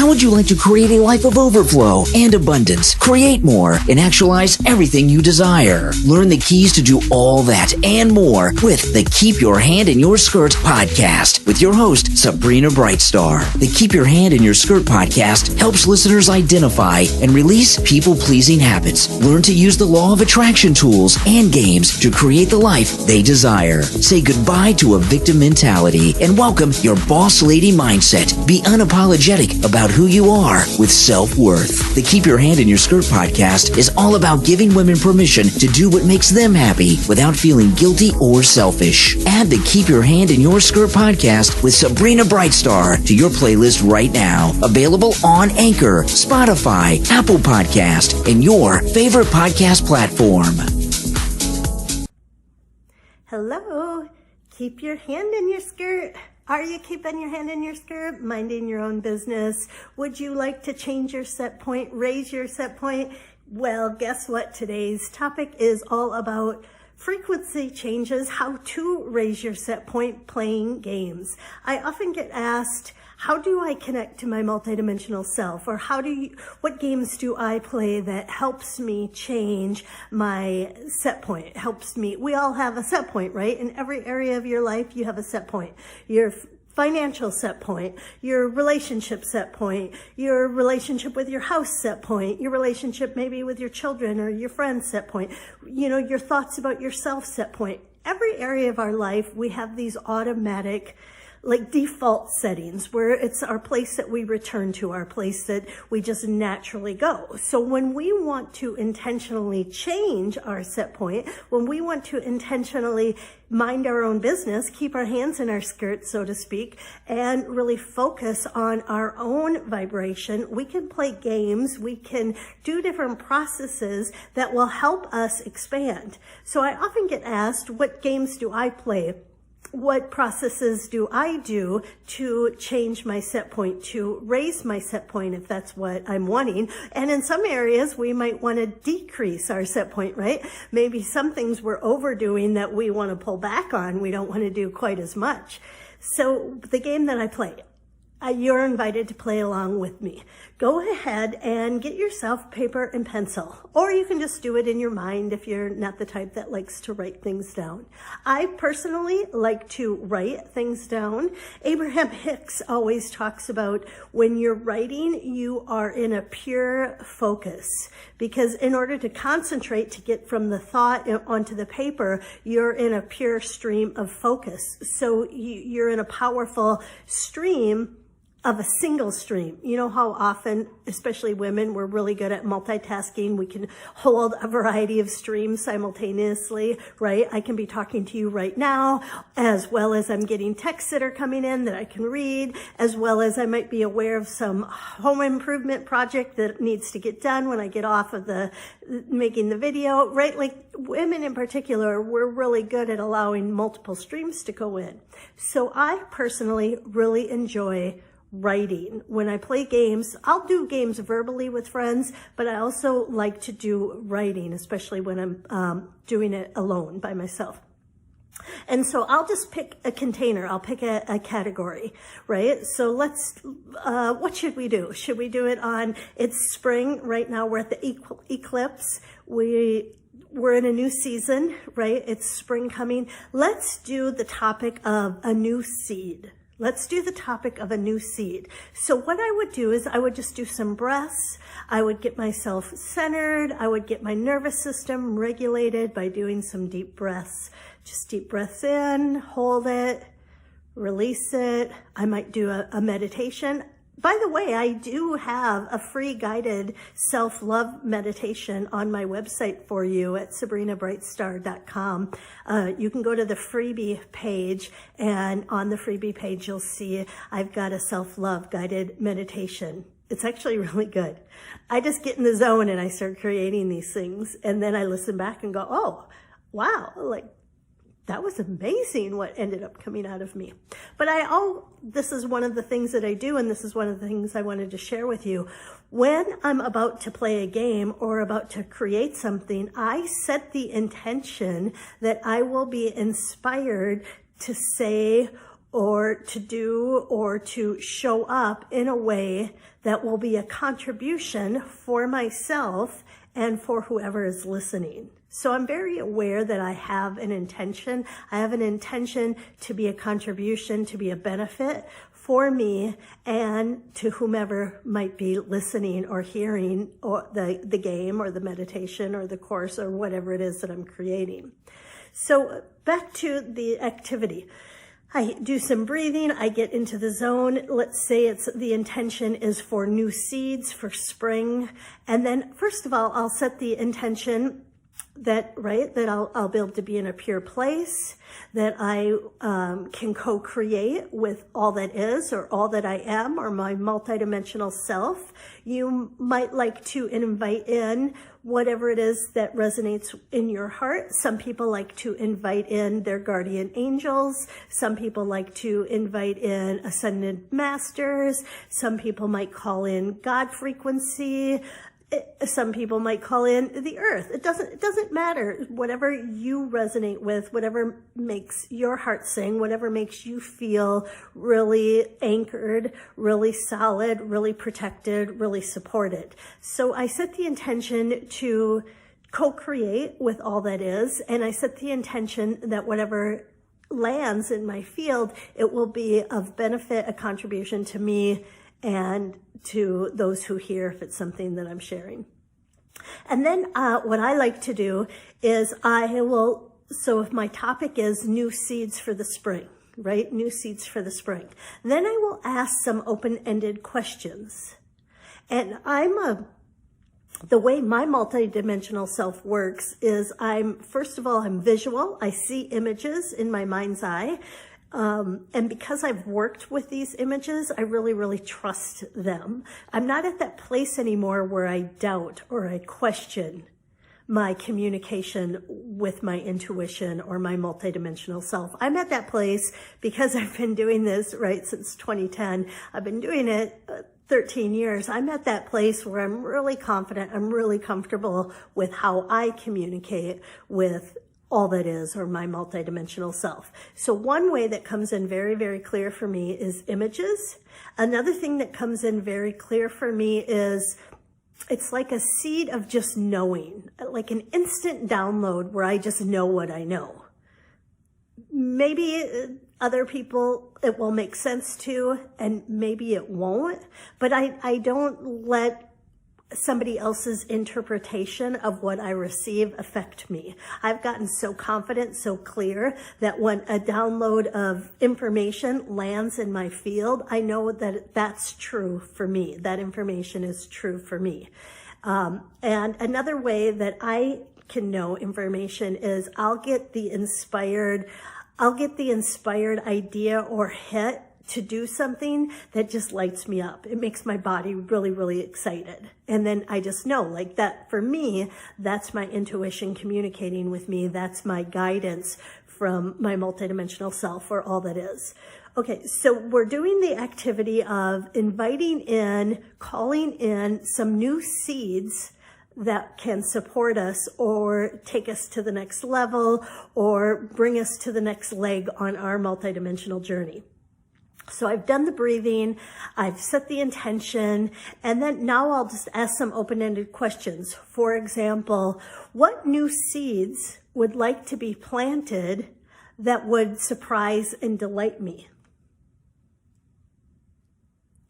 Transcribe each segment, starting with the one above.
How would you like to create a life of overflow and abundance, create more, and actualize everything you desire? Learn the keys to do all that and more with the Keep Your Hand in Your Skirt podcast with your host, Sabrina Brightstar. The Keep Your Hand in Your Skirt podcast helps listeners identify and release people-pleasing habits, learn to use the law of attraction tools and games to create the life they desire. Say goodbye to a victim mentality and welcome your boss lady mindset. Be unapologetic about who you are with self-worth. The Keep Your Hand in Your Skirt podcast is all about giving women permission to do what makes them happy without feeling guilty or selfish. Add the Keep Your Hand in Your Skirt podcast with Sabrina Brightstar to your playlist right now. Available on Anchor, Spotify, Apple Podcast, and your favorite podcast platform. Hello, keep your hand in your skirt. Are you keeping your hand in your skirt? Minding your own business? Would you like to change your set point, raise your set point? Well, guess what? Today's topic is all about frequency changes, how to raise your set point playing games. I often get asked, how do I connect to my multidimensional self? Or what games do I play that helps me change my set point? We all have a set point, right? In every area of your life, you have a set point. Your financial set point, your relationship set point, your relationship with your house set point, your relationship maybe with your children or your friends set point, your thoughts about yourself set point. Every area of our life, we have these automatic default settings where it's our place that we return to, our place that we just naturally go. So when we want to intentionally change our set point, when we want to intentionally mind our own business, keep our hands in our skirt, so to speak, and really focus on our own vibration, we can play games, we can do different processes that will help us expand. So I often get asked, what games do I play? What processes do I do to change my set point, to raise my set point if that's what I'm wanting? And in some areas, we might want to decrease our set point, right? Maybe some things we're overdoing that we want to pull back on. We don't want to do quite as much. So the game that I play, you're invited to play along with me. Go ahead and get yourself paper and pencil, or you can just do it in your mind if you're not the type that likes to write things down. I personally like to write things down. Abraham Hicks always talks about when you're writing, you are in a pure focus, because in order to concentrate, to get from the thought onto the paper, you're in a pure stream of focus. So you're in a powerful stream of a single stream. You know how often, especially women, we're really good at multitasking. We can hold a variety of streams simultaneously, right? I can be talking to you right now, as well as I'm getting texts that are coming in that I can read, as well as I might be aware of some home improvement project that needs to get done when I get off of making the video, right? Like women in particular, we're really good at allowing multiple streams to go in. So I personally really enjoy writing. When I play games, I'll do games verbally with friends, but I also like to do writing, especially when I'm doing it alone by myself. And so I'll just pick a container. I'll pick a category, right? So what should we do? Should we do it it's spring right now. We're at the eclipse. We're in a new season, right? It's spring coming. Let's do the topic of a new seed. Let's do the topic of a new seed. So what I would do is I would just do some breaths. I would get myself centered. I would get my nervous system regulated by doing some deep breaths. Just deep breaths in, hold it, release it. I might do a meditation. By the way, I do have a free guided self-love meditation on my website for you at sabrinabrightstar.com. You can go to the freebie page, and on the freebie page, you'll see I've got a self-love guided meditation. It's actually really good. I just get in the zone and I start creating these things, and then I listen back and go, oh, wow, that was amazing what ended up coming out of me. But this is one of the things that I do, and this is one of the things I wanted to share with you. When I'm about to play a game or about to create something, I set the intention that I will be inspired to say or to do or to show up in a way that will be a contribution for myself and for whoever is listening. So I'm very aware that I have an intention. I have an intention to be a contribution, to be a benefit for me and to whomever might be listening or hearing or the game or the meditation or the course or whatever it is that I'm creating. So back to the activity. I do some breathing, I get into the zone. Let's say the intention is for new seeds, for spring. And then first of all, I'll set the intention that I'll be able to be in a pure place, that I can co-create with all that is or all that I am or my multidimensional self. You might like to invite in whatever it is that resonates in your heart. Some people like to invite in their guardian angels. Some people like to invite in ascended masters. Some people might call in God frequency. Some people might call in the earth. It doesn't matter. Whatever you resonate with, whatever makes your heart sing, whatever makes you feel really anchored, really solid, really protected, really supported. So I set the intention to co-create with all that is, and I set the intention that whatever lands in my field, it will be of benefit, a contribution to me and to those who hear if it's something that I'm sharing. And then what I like to do is so if my topic is new seeds for the spring, right? New seeds for the spring. Then I will ask some open-ended questions. And the way my multidimensional self works is first of all, I'm visual. I see images in my mind's eye. And because I've worked with these images, I really, really trust them. I'm not at that place anymore where I doubt or I question my communication with my intuition or my multidimensional self. I'm at that place because I've been doing this, right, since 2010. I've been doing it 13 years. I'm at that place where I'm really confident. I'm really comfortable with how I communicate with all that is, or my multidimensional self. So one way that comes in very, very clear for me is images. Another thing that comes in very clear for me is it's like a seed of just knowing, like an instant download where I just know what I know. Maybe other people it will make sense to, and maybe it won't, but I don't let somebody else's interpretation of what I receive affect me. I've gotten so confident, so clear that when a download of information lands in my field, I know that that's true for me. That information is true for me. And another way that I can know information is I'll get the inspired idea or hit to do something that just lights me up. It makes my body really, really excited. And then I just know, like that, for me, that's my intuition communicating with me. That's my guidance from my multidimensional self, or all that is. Okay, so we're doing the activity of inviting in, calling in some new seeds that can support us or take us to the next level or bring us to the next leg on our multidimensional journey. So I've done the breathing, I've set the intention, and then now I'll just ask some open-ended questions. For example, what new seeds would like to be planted that would surprise and delight me?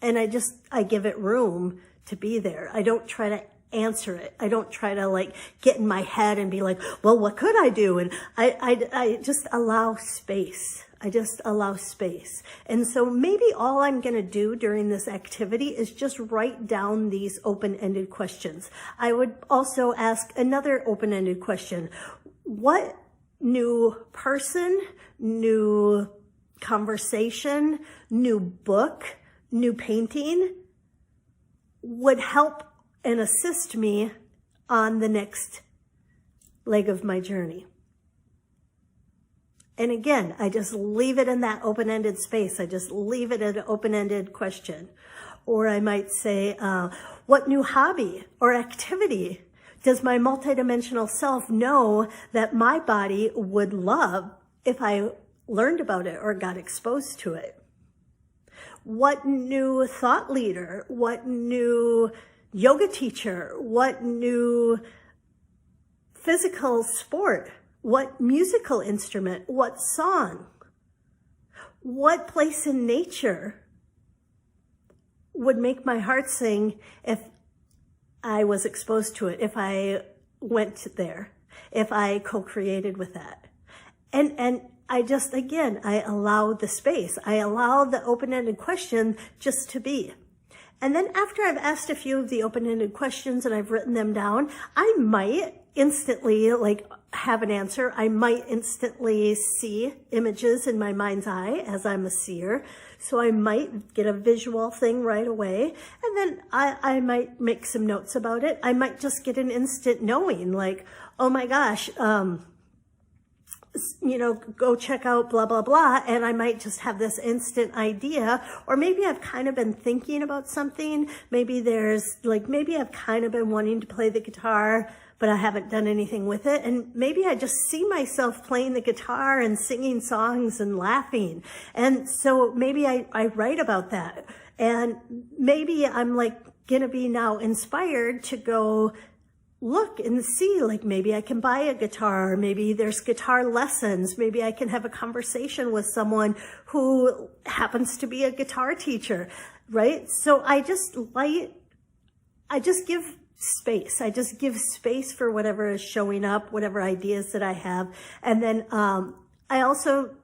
And I give it room to be there. I don't try to answer it. I don't try to like get in my head and be like, well, what could I do? And I just allow space. I just allow space. And so maybe all I'm going to do during this activity is just write down these open-ended questions. I would also ask another open-ended question. What new person, new conversation, new book, new painting would help and assist me on the next leg of my journey? And again, I just leave it in that open-ended space. I just leave it an open-ended question. Or I might say, what new hobby or activity does my multidimensional self know that my body would love if I learned about it or got exposed to it? What new thought leader, what new yoga teacher, what new physical sport, what musical instrument, what song, what place in nature would make my heart sing if I was exposed to it, if I went there, if I co-created with that. And I just, again, I allow the space. I allow the open-ended question just to be. And then after I've asked a few of the open-ended questions and I've written them down, I might instantly have an answer. I might instantly see images in my mind's eye as I'm a seer. So I might get a visual thing right away. And then I might make some notes about it. I might just get an instant knowing, like, oh my gosh, go check out blah, blah, blah. And I might just have this instant idea, or maybe I've kind of been thinking about something. Maybe I've kind of been wanting to play the guitar, but I haven't done anything with it. And maybe I just see myself playing the guitar and singing songs and laughing. And so maybe I write about that. And maybe I'm going to be now inspired to go look and see, maybe I can buy a guitar, maybe there's guitar lessons, maybe I can have a conversation with someone who happens to be a guitar teacher, right? So I just give space. I just give space for whatever is showing up, whatever ideas that I have. And then I also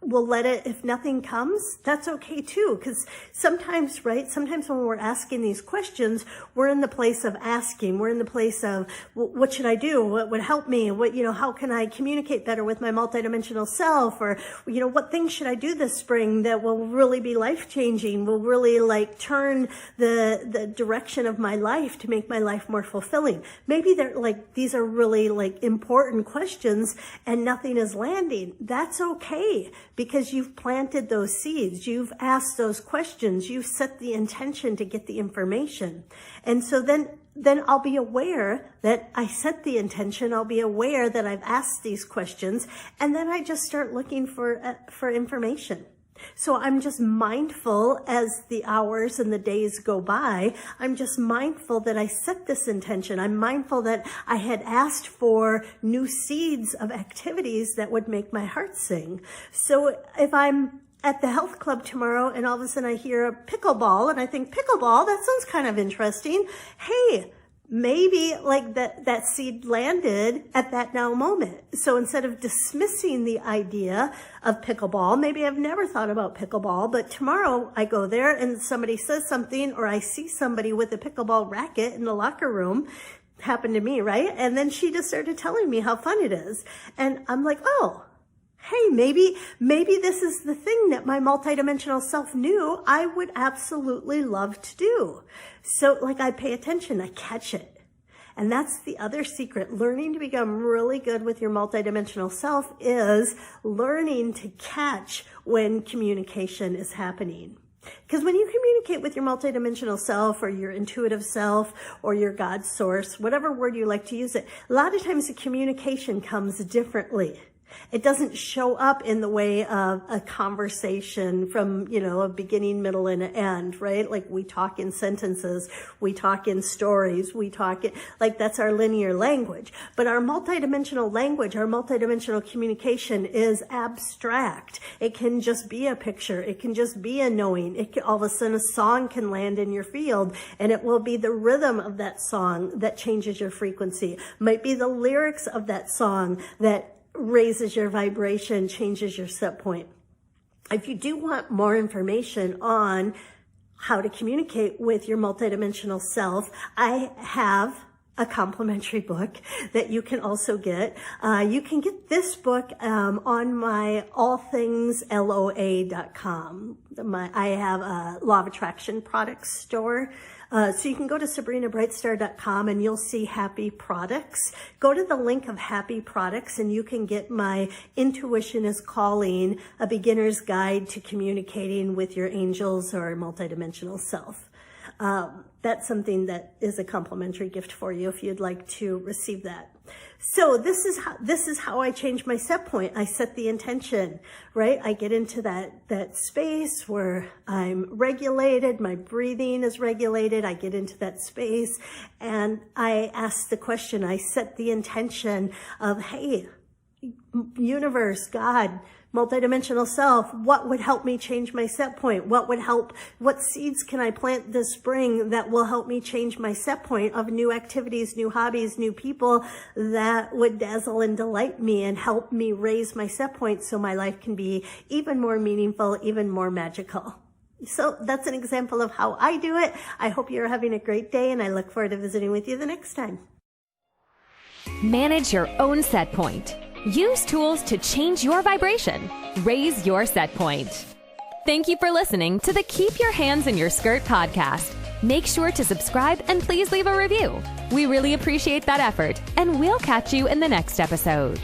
will let it, if nothing comes, that's okay too. Because sometimes when we're asking these questions, we're in the place of asking. We're in the place of, what should I do? What would help me? How can I communicate better with my multidimensional self? Or, what things should I do this spring that will really be life-changing, will really turn the direction of my life to make my life more fulfilling? Maybe these are really important questions and nothing is landing. That's okay. Because you've planted those seeds, you've asked those questions, you've set the intention to get the information. And so then I'll be aware that I set the intention, I'll be aware that I've asked these questions, and then I just start looking for information. So I'm just mindful as the hours and the days go by. I'm just mindful that I set this intention. I'm mindful that I had asked for new seeds of activities that would make my heart sing. So if I'm at the health club tomorrow and all of a sudden I hear a pickleball and I think, pickleball, that sounds kind of interesting. Hey, maybe that seed landed at that now moment. So instead of dismissing the idea of pickleball, maybe I've never thought about pickleball, but tomorrow I go there and somebody says something, or I see somebody with a pickleball racket in the locker room. Happened to me, right? And then she just started telling me how fun it is. And I'm like, oh, hey, maybe this is the thing that my multidimensional self knew I would absolutely love to do. So I pay attention, I catch it. And that's the other secret. Learning to become really good with your multidimensional self is learning to catch when communication is happening. Because when you communicate with your multidimensional self or your intuitive self or your God source, whatever word you like to use it, a lot of times the communication comes differently. It doesn't show up in the way of a conversation from, a beginning, middle, and an end, right? We talk in sentences, we talk in stories, we talk that's our linear language. But our multidimensional language, our multidimensional communication is abstract. It can just be a picture. It can just be a knowing. All of a sudden a song can land in your field, and it will be the rhythm of that song that changes your frequency. Might be the lyrics of that song that raises your vibration, changes your set point. If you do want more information on how to communicate with your multidimensional self, I have a complimentary book that you can also get. You can get this book on my allthingsloa.com. I have a Law of Attraction products store. So you can go to sabrinabrightstar.com and you'll see Happy Products. Go to the link of Happy Products and you can get my Intuition is Calling, a beginner's guide to communicating with your angels or multidimensional self. That's something that is a complimentary gift for you if you'd like to receive that. So this is how I change my set point. I set the intention, right? I get into that space where I'm regulated, my breathing is regulated. I get into that space and I ask the question, I set the intention of, hey, universe, God, multidimensional self, what would help me change my set point? What seeds can I plant this spring that will help me change my set point of new activities, new hobbies, new people that would dazzle and delight me and help me raise my set point so my life can be even more meaningful, even more magical. So that's an example of how I do it. I hope you're having a great day and I look forward to visiting with you the next time. Manage your own set point. Use tools to change your vibration. Raise your set point. Thank you for listening to the Keep Your Hands in Your Skirt podcast. Make sure to subscribe and please leave a review. We really appreciate that effort, and we'll catch you in the next episode.